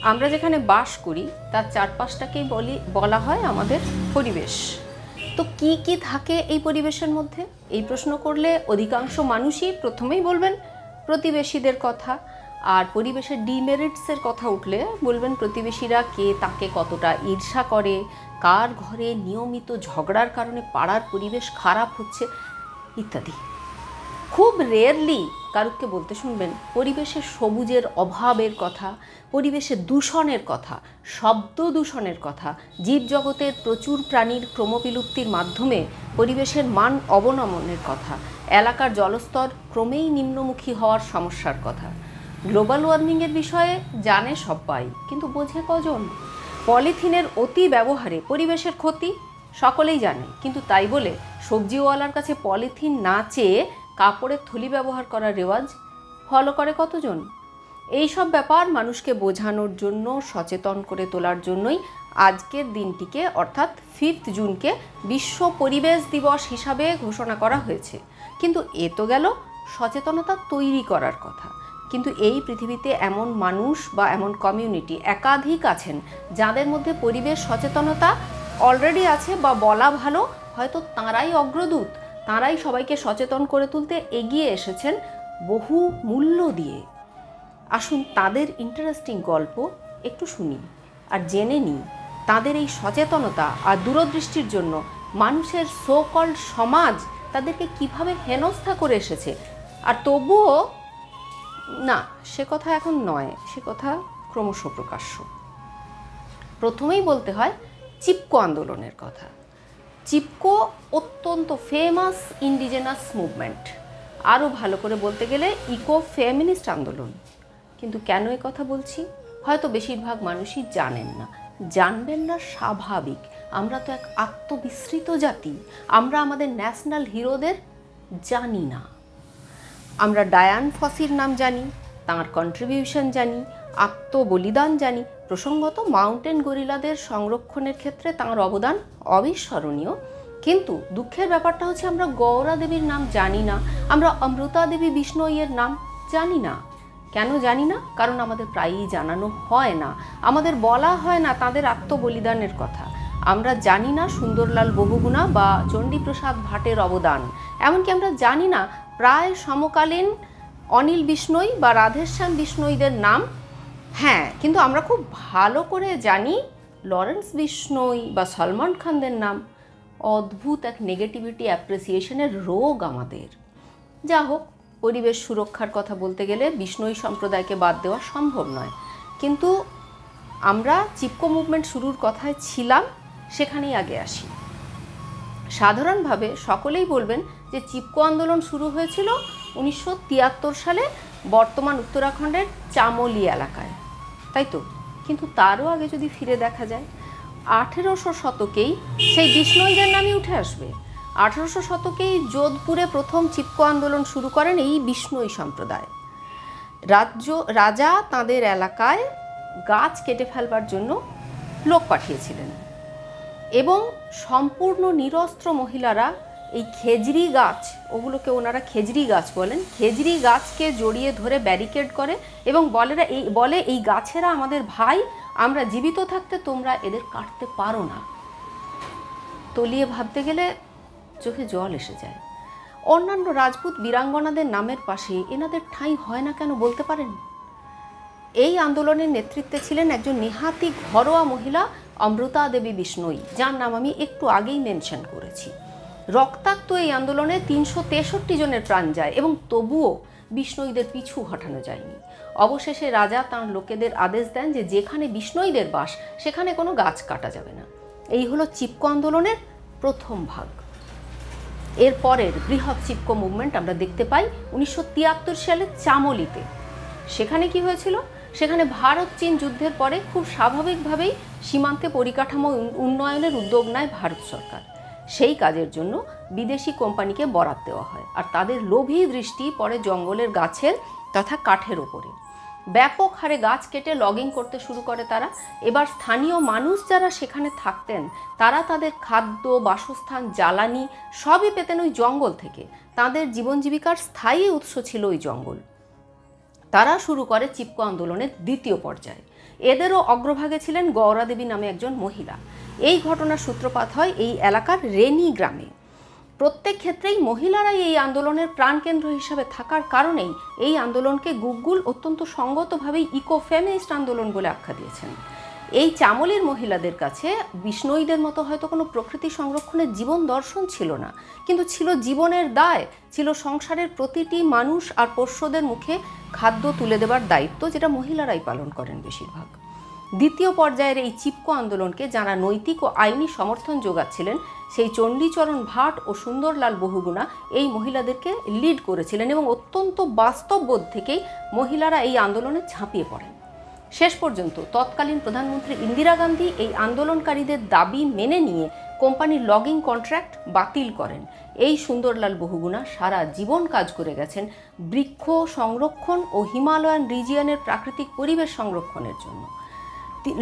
আমরা যেখানে বাস করি তার চারপাশটাকেই বলা হয় আমাদের পরিবেশ। তো কি কি থাকে এই পরিবেশের মধ্যে? এই প্রশ্ন করলে অধিকাংশ মানুষই প্রথমেই বলবেন প্রতিবেশীদের কথা, আর পরিবেশের ডিমেরিটসের কথা উঠলে বলবেন প্রতিবেশীরা কে তাকে কতটা ঈর্ষা করে, কার ঘরে নিয়মিত ঝগড়ার কারণে পাড়ার পরিবেশ খারাপ হচ্ছে ইত্যাদি। খুব রেয়ারলি কারুকে বলতে শুনবেন পরিবেশের সবুজের অভাবের কথা, পরিবেশের দূষণের কথা, শব্দ দূষণের কথা, জীবজগতের প্রচুর প্রাণীর ক্রমবিলুপ্তির মাধ্যমে পরিবেশের মান অবনমনের কথা, এলাকার জলস্তর ক্রমেই নিম্নমুখী হওয়ার সমস্যার কথা। গ্লোবাল ওয়ার্মিংয়ের বিষয়ে জানে সবাই, কিন্তু বোঝে কজন? পলিথিনের অতি ব্যবহারে পরিবেশের ক্ষতি সকলেই জানে, কিন্তু তাই বলে সবজিওয়ালার কাছে পলিথিন না চেয়ে কাপড়ের থলি ব্যবহার করার রেওয়াজ ফলো করে কতজন? এই সব ব্যাপার মানুষকে বোঝানোর জন্য, সচেতন করে তোলার জন্যই আজকের দিনটিকে অর্থাৎ 5 জুনকে বিশ্ব পরিবেশ দিবস হিসাবে ঘোষণা করা হয়েছে। কিন্তু এ তো গেল সচেতনতা তৈরি করার কথা। কিন্তু এই পৃথিবীতে এমন মানুষ বা এমন কমিউনিটি একাধিক আছেন যাদের মধ্যে পরিবেশ সচেতনতা অলরেডি আছে, বা বলা ভালো হয়তো তাঁরাই অগ্রদূত, তাঁরাই সবাইকে সচেতন করে তুলতে এগিয়ে এসেছেন বহু মূল্য দিয়ে। আসুন তাদের ইন্টারেস্টিং গল্প একটু শুনি আর জেনে নিই তাদের এই সচেতনতা আর দূরদৃষ্টির জন্য মানুষের সো কল্ড সমাজ তাদেরকে কিভাবে হেনস্থা করে এসেছে। আর তবুও না, সে কথা এখন নয়, সে কথা ক্রমশ প্রকাশ্য। প্রথমেই বলতে হয় চিপকো আন্দোলনের কথা। চিপকো অত্যন্ত ফেমাস ইন্ডিজেনাস মুভমেন্ট, আরও ভালো করে বলতে গেলে ইকো ফেমিনিস্ট আন্দোলন। কিন্তু কেন এ কথা বলছি হয়তো বেশিরভাগ মানুষই জানেন না। জানবেন না স্বাভাবিক, আমরা তো এক আত্মবিস্মৃত জাতি। আমরা আমাদের ন্যাশনাল হিরোদের জানি না। আমরা ডায়ান ফসির নাম জানি, তাঁর কন্ট্রিবিউশন জানি, আত্মবলিদান জানি, প্রসঙ্গত মাউন্টেন গরিলাদের সংরক্ষণের ক্ষেত্রে তাঁর অবদান অবিস্মরণীয়। কিন্তু দুঃখের ব্যাপারটা হচ্ছে আমরা গৌরা দেবীর নাম জানি না, আমরা অমৃতা দেবী বিষ্ণইয়ের নাম জানি না। কেন জানি না? কারণ আমাদের প্রায়ই জানানো হয় না, আমাদের বলা হয় না তাদের আত্মবলিদানের কথা। আমরা জানি না সুন্দরলাল বহুগুণা বা চণ্ডীপ্রসাদ ভাটের অবদান, এমনকি আমরা জানি না প্রায় সমকালীন অনিল বিষ্ণই বা রাধেশ্যাম বিষ্ণইদের নাম। হ্যাঁ, কিন্তু আমরা খুব ভালো করে জানি লরেন্স বিষ্ণই বা সলমন খানদের নাম। অদ্ভুত এক নেগেটিভিটি অ্যাপ্রিসিয়েশনের রোগ আমাদের। যা হোক, পরিবেশ সুরক্ষার কথা বলতে গেলে বিষ্ণই সম্প্রদায়কে বাদ দেওয়া সম্ভব নয়। কিন্তু আমরা চিপকো মুভমেন্ট শুরুর কথায় ছিলাম, সেখানেই আগে আসি। সাধারণভাবে সকলেই বলবেন যে চিপকো আন্দোলন শুরু হয়েছিল 1973 সালে বর্তমান উত্তরাখণ্ডের চামোলি এলাকায়, তাই তো? কিন্তু তারও আগে যদি ফিরে দেখা যায় 1800 শতকেই সেই বিষ্ণইদের নামই উঠে আসবে। 1800 শতকেই যোধপুরে প্রথম চিপকো আন্দোলন শুরু করেন এই বিষ্ণই সম্প্রদায়। রাজা তাঁদের এলাকায় গাছ কেটে ফেলবার জন্য লোক পাঠিয়েছিলেন এবং সম্পূর্ণ নিরস্ত্র মহিলারা এই খেজড়ি গাছ, ওগুলোকে ওনারা খেজড়ি গাছ বলেন, খেজড়ি গাছকে জড়িয়ে ধরে ব্যারিকেড করে এবং বলে এই গাছেরা আমাদের ভাই, আমরা জীবিত থাকতে তোমরা এদের কাটতে পারো না। তলিয়ে ভাবতে গেলে চোখে জল এসে যায়। অন্যান্য রাজপুত বীরাঙ্গনাদের নামের পাশে এনাদের ঠাঁই হয় না কেন বলতে পারেন? এই আন্দোলনের নেতৃত্বে ছিলেন একজন নেহাতি ঘরোয়া মহিলা অমৃতা দেবী বিষ্ণই, যার নাম আমি একটু আগেই মেনশন করেছি। রক্তাক্ত এই আন্দোলনে 363 জনের প্রাণ যায় এবং তবুও বিষ্ণইদের পিছু হটানো যায়নি। অবশেষে রাজা তাঁর লোকেদের আদেশ দেন যে যেখানে বিষ্ণইদের বাস সেখানে কোনো গাছ কাটা যাবে না। এই হলো চিপকো আন্দোলনের প্রথম ভাগ। এর পরের বৃহৎ চিপকো মুভমেন্ট আমরা দেখতে পাই 1973 সালে চামোলিতে। সেখানে কি হয়েছিল? সেখানে ভারত চীন যুদ্ধের পরে খুব স্বাভাবিকভাবেই সীমান্তে পরিকাঠামো উন্নয়নের উদ্যোগ নেয় ভারত সরকার। সেই কাজের জন্য বিদেশি কোম্পানিকে বরাত দেওয়া হয়, আর তাদের লোভী দৃষ্টি পড়ে জঙ্গলের গাছের তথা কাঠের ওপরে। ব্যাপক হারে গাছ কেটে লগিং করতে শুরু করে তারা। এবার স্থানীয় মানুষ যারা সেখানে থাকতেন তারা তাদের খাদ্য, বাসস্থান, জ্বালানি সবই পেতেন ওই জঙ্গল থেকে। তাদের জীবন জীবিকার স্থায়ী উৎস ছিল ওই জঙ্গল। তারা শুরু করে চিপকো আন্দোলনের দ্বিতীয় পর্যায়ে। এদেরও অগ্রভাগে ছিলেন গৌরা দেবী নামে একজন মহিলা। এই ঘটনার সূত্রপাত হয় এই এলাকার রেনি গ্রামে। প্রত্যেক ক্ষেত্রেই মহিলারাই এই আন্দোলনের প্রাণকেন্দ্র হিসাবে থাকার কারণেই এই আন্দোলনকে গুগল অত্যন্ত সঙ্গতভাবেই ইকো ফেমিনিস্ট আন্দোলন বলে আখ্যা দিয়েছেন। এই চামলির মহিলাদের কাছে বিষ্ণুইদের মতো হয়তো কোনো প্রকৃতি সংরক্ষণের জীবন দর্শন ছিল না, কিন্তু ছিল জীবনের দায়, ছিল সংসারের প্রতিটি মানুষ আর পোষ্যদের মুখে খাদ্য তুলে দেবার দায়িত্ব, যেটা মহিলারাই পালন করেন বেশিরভাগ। দ্বিতীয় পর্যায়ের এই চিপকো আন্দোলনকে যারা নৈতিক ও আইনি সমর্থন যোগাচ্ছিলেন, সেই চণ্ডীচরণ ভাট ও সুন্দরলাল বহুগুণা এই মহিলাদেরকে লিড করেছিলেন এবং অত্যন্ত বাস্তববোধ থেকেই মহিলারা এই আন্দোলনে ঝাঁপিয়ে পড়েন। শেষ পর্যন্ত তৎকালীন প্রধানমন্ত্রী ইন্দিরা গান্ধী এই আন্দোলনকারীদের দাবি মেনে নিয়ে কোম্পানির লগিং কন্ট্রাক্ট বাতিল করেন। এই সুন্দরলাল বহুগুণা সারা জীবন কাজ করে গেছেন বৃক্ষ সংরক্ষণ ও হিমালয়ান রিজিয়নের প্রাকৃতিক পরিবেশ সংরক্ষণের জন্য।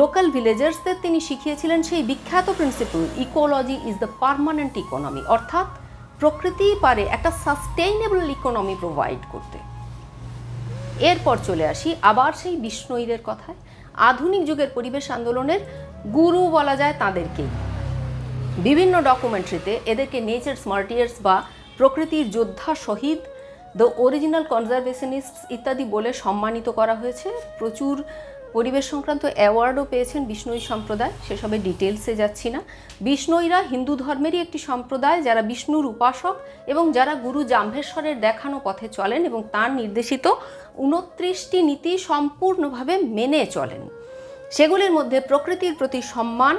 লোকাল ভিলেজার্সদের তিনি শিখিয়েছিলেন সেই বিখ্যাত principle, ecology is the permanent economy, অর্থাৎ প্রকৃতি পারে একটা সাস্টেইনেবল ইকোনমি প্রোভাইড করতে। এরপর চলে আসি আবার সেই বিষ্ণুইদের কথায়। আধুনিক যুগের পরিবেশ আন্দোলনের গুরু বলা যায় তাদেরকেই। বিভিন্ন ডকুমেন্টারিতে এদেরকে নেচার্স মার্টিয়ার্স বা প্রকৃতির যোদ্ধা শহীদ, দ্য অরিজিনাল কনজারভেশনিস্ট ইত্যাদি বলে সম্মানিত করা হয়েছে। প্রচুর পরিবেশ সংক্রান্ত অ্যাওয়ার্ডও পেয়েছেন বিষ্ণুই সম্প্রদায়, সেসবে ডিটেলসে যাচ্ছি না। বিষ্ণুইরা হিন্দু ধর্মেরই একটি সম্প্রদায় যারা বিষ্ণুর উপাসক এবং যারা গুরু জাম্ভেশ্বরের দেখানো পথে চলেন এবং তার নির্দেশিত 29টি নীতি সম্পূর্ণভাবে মেনে চলেন। সেগুলির মধ্যে প্রকৃতির প্রতি সম্মান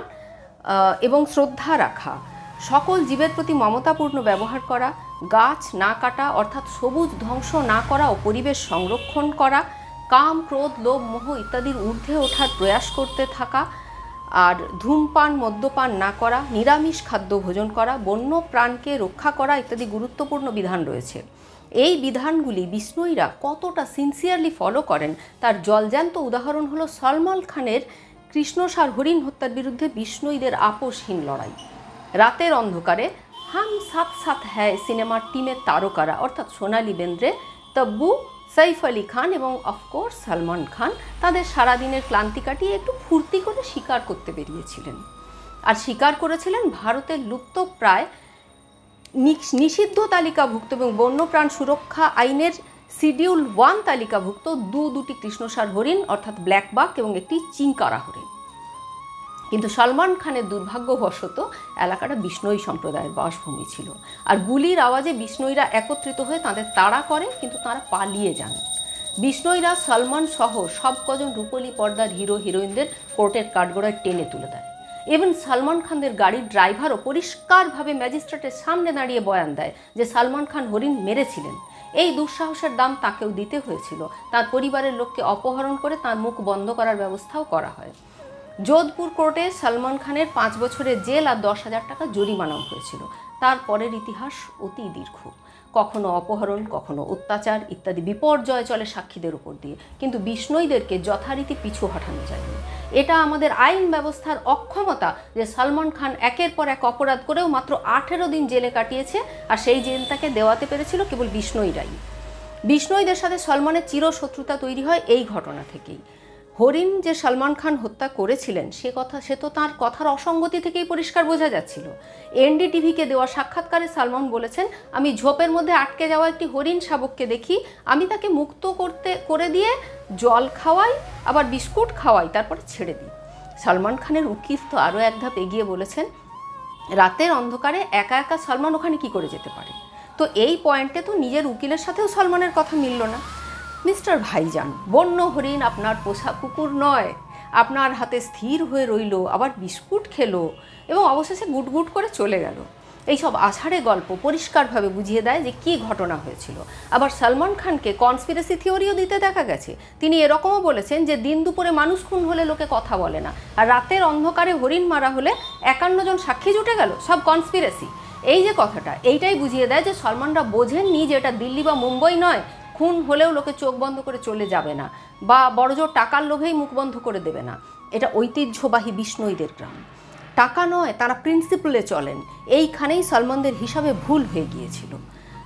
এবং শ্রদ্ধা রাখা, সকল জীবের প্রতি মমতাপূর্ণ ব্যবহার করা, গাছ না কাটা অর্থাৎ সবুজ ধ্বংস না করা ও পরিবেশ সংরক্ষণ করা, কাম ক্রোধ লোভ মোহ ইত্যাদির ঊর্ধ্বে ওঠার প্রয়াস করতে থাকা, আর ধূমপান মদ্যপান না করা, নিরামিষ খাদ্য ভোজন করা, বন্য প্রাণকে রক্ষা করা ইত্যাদি গুরুত্বপূর্ণ বিধান রয়েছে। এই বিধানগুলি বিষ্ণুইরা কতটা সিনসিয়ারলি ফলো করেন তার জলজ্যান্ত উদাহরণ হলো সলমান খানের কৃষ্ণসার হরিণ হত্যার বিরুদ্ধে বিষ্ণুইদের আপোষহীন লড়াই। রাতের অন্ধকারে হাম সাথ সাথ হ্যায় সিনেমার টিমের তারকারা অর্থাৎ সোনালী বেন্দ্রে, তব্বু, সাইফ আলী খান এবং অফকোর্স সলমান খান তাদের সারাদিনের ক্লান্তি কাটিয়ে একটু ফুর্তি করে শিকার করতে বেরিয়েছিলেন। আর শিকার করেছিলেন ভারতের লুপ্ত প্রায় নিষিদ্ধ তালিকাভুক্ত এবং বন্যপ্রাণ সুরক্ষা আইনের শিডিউল 1 তালিকাভুক্ত দুটি কৃষ্ণসার হরিণ অর্থাৎ ব্ল্যাক বাক এবং একটি চিঙ্কারা হরিণ। কিন্তু সলমান খানের দুর্ভাগ্যবশত এলাকাটা বিষ্ণুই সম্প্রদায়ের বাসভূমি ছিল, আর গুলির আওয়াজে বিষ্ণুইরা একত্রিত হয়ে তাদের তাড়া করে, কিন্তু তারা পালিয়ে যান। বিষ্ণুইরা সলমান সহ সব কজন রূপলী পর্দার হিরো হিরোইনদের কোর্টের কাঠগড়ায় টেনে তুলে দেয়। ইভেন সলমান খানদের গাড়ির ড্রাইভারও পরিষ্কারভাবে ম্যাজিস্ট্রেটের সামনে দাঁড়িয়ে বয়ান দেয় যে সলমান খান হরিণ মেরেছিলেন। এই দুঃসাহসের দাম তাকেও দিতে হয়েছিল। তার পরিবারের লোককে অপহরণ করে তার মুখ বন্ধ করার ব্যবস্থাও করা হয়। যোধপুর কোর্টে সলমান খানের 5 বছরের জেল আর 10,000 টাকা জরিমানাও হয়েছিল। তারপরের ইতিহাস অতি দীর্ঘ, কখনো অপহরণ, কখনো অত্যাচার ইত্যাদি বিপর্যয় চলে সাক্ষীদের উপর দিয়ে, কিন্তু বিষ্ণুইদেরকে যথারীতি পিছু হটানো যায়নি। এটা আমাদের আইন ব্যবস্থার অক্ষমতা যে সলমান খান একের পর এক অপরাধ করেও মাত্র 18 দিন জেলে কাটিয়েছে, আর সেই জেল তাকে দেওয়াতে পেরেছিল কেবল বিষ্ণুইরাই। বিষ্ণুইদের সাথে সলমানের চিরশত্রুতা তৈরি হয় এই ঘটনা থেকেই। হরিণ যে সলমান খান হত্যা করেছিলেন সে তো তাঁর কথার অসঙ্গতি থেকেই পরিষ্কার বোঝা যাচ্ছিল। এনডিটিভিকে দেওয়া সাক্ষাৎকারে সলমান বলেছেন, আমি ঝোপের মধ্যে আটকে যাওয়া একটি হরিণ শাবককে দেখি, আমি তাকে মুক্ত করে দিয়ে জল খাওয়াই, আবার বিস্কুট খাওয়াই, তারপরে ছেড়ে দিই। সলমান খানের উকিল তো আরও এক ধাপ এগিয়ে বলেছেন, রাতের অন্ধকারে একা একা সলমান ওখানে কি করে যেতে পারে। তো এই পয়েন্টে তো নিজের উকিলের সাথেও সলমানের কথা মিলল না। মিস্টার ভাইজান, বন্য হরিণ আপনার পোষা কুকুর নয়, আপনার হাতে স্থির হয়ে রইল, আবার বিস্কুট খেলো এবং অবশেষে গুটগুট করে চলে গেল। এইসব আষাঢ়ে গল্প পরিষ্কারভাবে বুঝিয়ে দেয় যে কী ঘটনা হয়েছিল। আবার সলমান খানকে কনস্পিরেসি থিওরিও দিতে দেখা গেছে। তিনি এরকমও বলেছেন যে দিন দুপুরে মানুষ খুন হলে লোকে কথা বলে না, আর রাতের অন্ধকারে হরিণ মারা হলে 51 জন সাক্ষী জুটে গেল, সব কনস্পিরেসি। এই যে কথাটা, এইটাই বুঝিয়ে দেয় যে সলমানরা বোঝেননি যে এটা দিল্লি বা মুম্বই নয়, খুন হলেও লোকে চোখ বন্ধ করে চলে যাবে না বা বড়জোর টাকার লোভেই মুখ বন্ধ করে দেবে না। এটা ঐতিহ্যবাহী বিষ্ণুইদের গ্রাম। টাকা নয়, তারা প্রিন্সিপলে চলেন। এইখানেই সলমানদের হিসাবে ভুল হয়ে গিয়েছিল।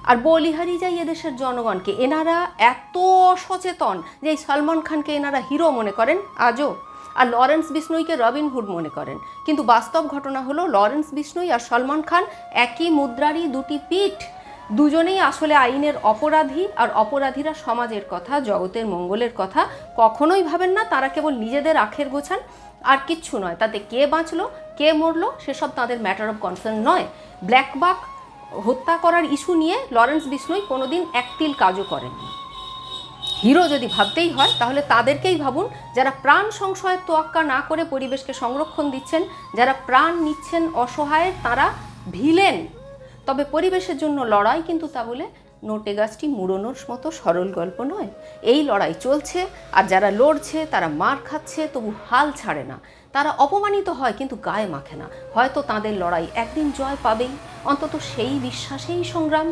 আর বলিহারি যাই এদেশের জনগণকে, এনারা এত অসচেতন যে এই সলমান খানকে এনারা হিরো মনে করেন আজও। আর লরেন্স বিষ্ণুইকে রবিনহুড মনে করেন। কিন্তু বাস্তব ঘটনা হলো লরেন্স বিষ্ণুই আর সলমন খান একই মুদ্রারই দুটি পিঠ। দুজনেই আসলে আইনের অপরাধী, আর অপরাধীরা সমাজের কথা, জগতের মঙ্গলের কথা কখনোই ভাবেন না। তারা কেবল নিজেদের আখের গোছান, আর কিচ্ছু নয়। তাতে কে বাঁচলো কে মরলো সেসব তাদের ম্যাটার অফ কনসার্ন নয়। ব্ল্যাকবাক হত্যা করার ইস্যু নিয়ে লরেন্স বিষ্ণুই কোনোদিন একতিল কাজও করেননি। হিরো যদি ভাবতেই হয় তাহলে তাদেরকেই ভাবুন, যারা প্রাণ সংশয়ের তোয়াক্কা না করে পরিবেশকে সংরক্ষণ দিচ্ছেন, যারা প্রাণ নিচ্ছেন অসহায়ের, তারা ভিলেন। তবে পরিবেশের জন্য লড়াই কিন্তু তা বলে নোটে গাছটি মুড়োনোর মতো সরল গল্প নয়। এই লড়াই চলছে, আর যারা লড়ছে তারা মার খাচ্ছে তবু হাল ছাড়ে না। তারা অপমানিত হয় কিন্তু গায়ে মাখে না। হয়তো তাদের লড়াই একদিন জয় পাবেই, অন্তত সেই বিশ্বাসেই সংগ্রাম।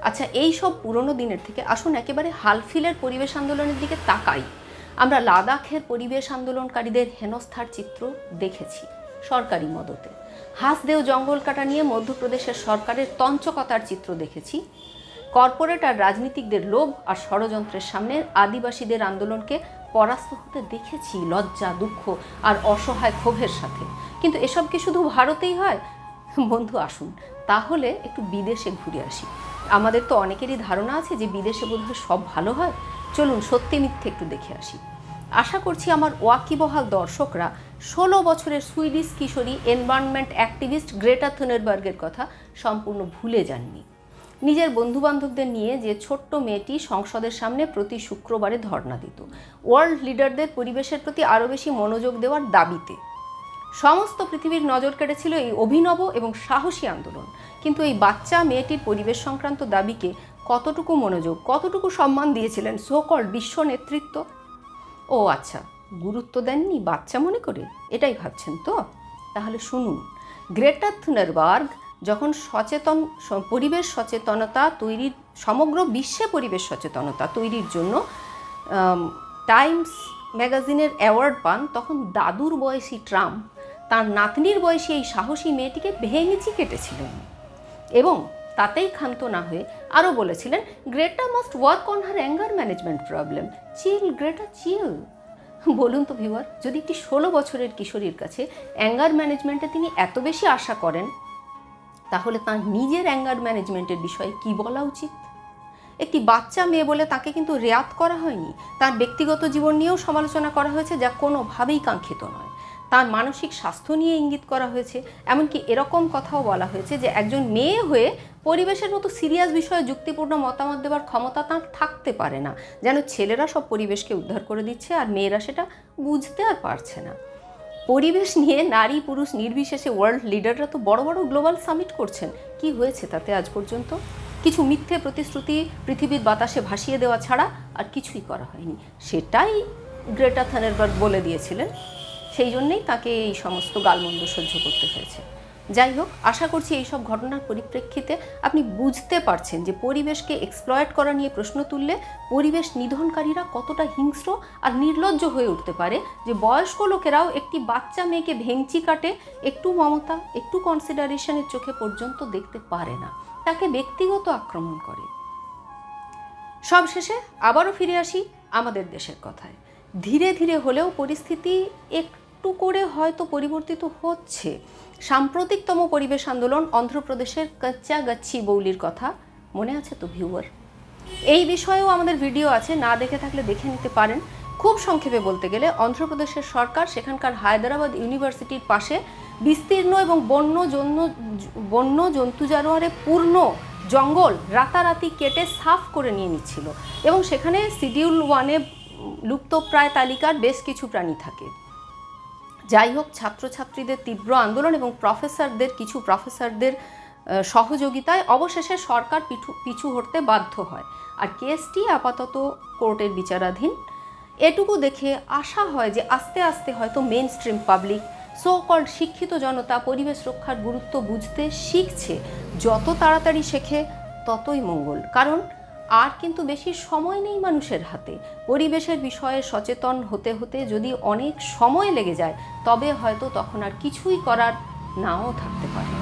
আচ্ছা, এই সব পুরনো দিনের থেকে আসুন একেবারে হালফিলের পরিবেশ আন্দোলনের দিকে তাকাই। আমরা লাদাখের পরিবেশ আন্দোলনকারীদের হেনস্থার চিত্র দেখেছি সরকারি মদতে। হাসদেও জঙ্গল কাটা নিয়ে মধ্যপ্রদেশের সরকারের তঞ্চকতার চিত্র দেখেছি। কর্পোরেট আর রাজনীতিকদের লোভ আর ষড়যন্ত্রের সামনে আদিবাসীদের আন্দোলনকে পরাস্ত হতে দেখেছি লজ্জা, দুঃখ আর অসহায় ক্ষোভের সাথে। কিন্তু এসব কি শুধু ভারতেই হয়? বন্ধু, আসুন তাহলে একটু বিদেশে ঘুরে আসি। আমাদের তো অনেকেরই ধারণা আছে যে বিদেশে বোধহয় সব ভালো হয়। চলুন সত্যি মিথ্যে একটু দেখে আসি। আশা করছি আমার ওয়াকিবহাল দর্শকরা 16 বছরের সুইডিশ কিশোরী এনভায়রনমেন্ট অ্যাক্টিভিস্ট গ্রেটা থুনবার্গের কথা সম্পূর্ণ ভুলে যাননি। নিজের বন্ধুবান্ধবদের নিয়ে যে ছোট্ট মেয়েটি সংসদের সামনে প্রতি শুক্রবারে ধর্ণা দিত ওয়ার্ল্ড লিডারদের পরিবেশের প্রতি আরও বেশি মনোযোগ দেওয়ার দাবিতে। সমস্ত পৃথিবীর নজর কেড়েছিল এই অভিনব এবং সাহসী আন্দোলন। কিন্তু এই বাচ্চা মেয়েটির পরিবেশ সংক্রান্ত দাবিকে কতটুকু মনোযোগ, কতটুকু সম্মান দিয়েছিলেন সো-কল্ড বিশ্ব নেতৃত্ব? ও আচ্ছা, গুরুত্ব দেননি বাচ্চা মনে করে, এটাই ভাবছেন তো? তাহলে শুনুন, গ্রেটা থুনবার্গ যখন পরিবেশ সচেতনতা তৈরির, সমগ্র বিশ্বে পরিবেশ সচেতনতা তৈরির জন্য টাইমস ম্যাগাজিনের অ্যাওয়ার্ড পান, তখন দাদুর বয়সী ট্রাম্প তার নাতনির বয়সী এই সাহসী মেয়েটিকে ভেঙেচি কেটেছিলেন এবং তাতেই ক্ষান্ত না হয়ে আরও বলেছিলেন, Greta must work on her anger management problem. Chill Greta, chill. বলুন তো ভিউয়ার, যদি একটি 16 বছরের কিশোরীর কাছে অ্যাঙ্গার ম্যানেজমেন্টে তিনি এত বেশি আশা করেন, তাহলে তার নিজের অ্যাঙ্গার ম্যানেজমেন্টের বিষয়ে কি বলা উচিত? একটি বাচ্চা মেয়ে বলে তাকে কিন্তু রেয়াত করা হয়নি। তার ব্যক্তিগত জীবন নিয়েও সমালোচনা করা হয়েছে, যা কোনোভাবেই কাঙ্ক্ষিত নয়। তার মানসিক স্বাস্থ্য নিয়ে ইঙ্গিত করা হয়েছে। এমনকি এরকম কথাও বলা হয়েছে যে একজন মেয়ে হয়ে পরিবেশের মতো সিরিয়াস বিষয়ে যুক্তিপূর্ণ মতামত দেওয়ার ক্ষমতা তার থাকতে পারে না, যেন ছেলেরা সব পরিবেশকে উদ্ধার করে দিচ্ছে আর মেয়েরা সেটা বুঝতে আর পারছে না। পরিবেশ নিয়ে নারী পুরুষ নির্বিশেষে ওয়ার্ল্ড লিডাররা তো বড় বড় গ্লোবাল সামিট করছেন। কি হয়েছে তাতে আজ পর্যন্ত? কিছু মিথ্যে প্রতিশ্রুতি পৃথিবীর বাতাসে ভাসিয়ে দেওয়া ছাড়া আর কিছুই করা হয়নি। সেটাই গ্রেটা থুনবার্গ বলে দিয়েছিলেন, সেই জন্যেই তাকে এই সমস্ত গালমন্দ সহ্য করতে হয়েছে। যাই হোক, আশা করছি এই সব ঘটনার পরিপ্রেক্ষিতে আপনি বুঝতে পারছেন যে পরিবেশকে এক্সপ্লয়েট করা নিয়ে প্রশ্ন তুললে পরিবেশ নিধনকারীরা কতটা হিংস্র আর নির্লজ্জ হয়ে উঠতে পারে, যে বয়স্ক লোকেরাও একটি বাচ্চা মেয়েকে ভেঙচি কাটে একটু মমতা, একটু কনসিডারেশনের চোখে পর্যন্ত দেখতে পারে না, তাকে ব্যক্তিগত আক্রমণ করে। সবশেষে আবারও ফিরে আসি আমাদের দেশের কথায়। ধীরে ধীরে হলেও পরিস্থিতি একটু করে হয়তো পরিবর্তিত হচ্ছে। সাম্প্রতিকতম পরিবেশ আন্দোলন অন্ধ্রপ্রদেশের কচ্চাগাচ্ছি বৌলির কথা মনে আছে তো ভিউয়ার? এই বিষয়েও আমাদের ভিডিও আছে, না দেখে থাকলে দেখে নিতে পারেন। খুব সংক্ষেপে বলতে গেলে অন্ধ্রপ্রদেশের সরকার সেখানকার হায়দ্রাবাদ ইউনিভার্সিটির পাশে বিস্তীর্ণ এবং বন্য জন্তু জানোয়ারে পূর্ণ জঙ্গল রাতারাতি কেটে সাফ করে নিয়ে নিচ্ছিল এবং সেখানে শিডিউল 1-এ লুপ্তপ্রায় তালিকার বেশ কিছু প্রাণী থাকে। যাই হোক, ছাত্রছাত্রীদের তীব্র আন্দোলন এবং কিছু প্রফেসরদের সহযোগিতায় অবশেষে সরকার পিছু হটতে বাধ্য হয়, আর কেসটি আপাতত কোর্টের বিচারাধীন। এটুকু দেখে আশা হয় যে আস্তে আস্তে হয়তো mainstream public, so called শিক্ষিত জনতা পরিবেশ রক্ষার গুরুত্ব বুঝতে শিখছে। যত তাড়াতাড়ি শেখে ততই মঙ্গল, কারণ আর কিন্তু বেশি সময় নেই মানুষের হাতে। পরিবেশের বিষয়ে সচেতন হতে হতে যদি অনেক সময় লেগে যায়, তবে হয়তো তখন আর কিছুই করার নাও থাকতে পারে।